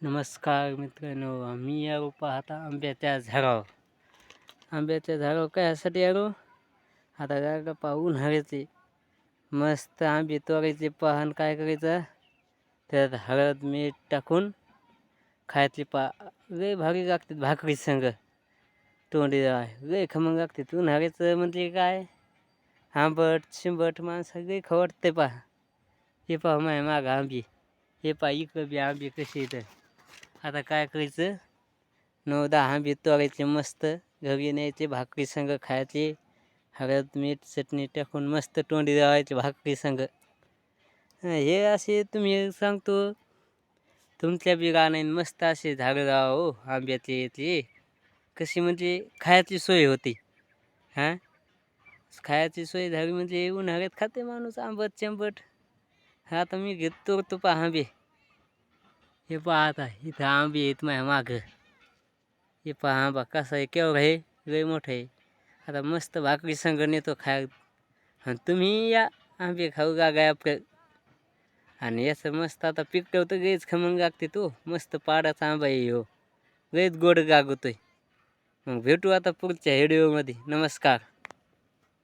नमस्कार मित्रांनो, आम्ही आलो पाहता आंब्याच्या झाडावर. आंब्याच्या झाडावर कशासाठी आलो? आता गारगा पाहून उन्हाळ्याचे मस्त आंबे तोडायचे पहा आणि काय करायचं, त्यात हळद मीठ टाकून खायचे पहा. लय भारी लागतात भाकरी संग. तोंडी लय खमंग लागतात. उन्हाळ्याचं म्हणजे काय, आंबट शिंबट माणसं लय खाऊ वाटते पहा. हे पहा माझ्या मागं आंबे, हे पहा इकडं बी आंबे कसे येतं. आता काय करायचं, 9-10 आंबे तोडायचे मस्त घरी न्यायचे, भाकरी संग खायचे. हळद मीठ चटणी टाकून मस्त तोंडी लावायचे भाकरी संग. हे असे तुम्ही सांगतो, तुमच्या बी रानात मस्त असे झाडं लावा हो आंब्याचे. ते कशी म्हणजे खायची सोय होती. हां, खायची सोय झाली म्हणजे उन्हाळ्यात खाते माणूस आंबट चंबट. आता मी घेतो तो पहा आंबे. हे पहा आता इथं आंबे आहेत माझ्या मागं. हे पहा आंबा कसा आहे, केवढा आहे, लय मोठा आहे. आता मस्त भाकरी संग नेतो खाय. आणि तुम्ही या आंबे खाऊ गाय आपलं. आणि याचं मस्त आता पिकवतं गैच खमंग लागते तो. मस्त पाडाचा आंबा आहे हो, लयच गोड गागतोय. मग भेटू आता पुढच्या व्हिडिओमध्ये. नमस्कार.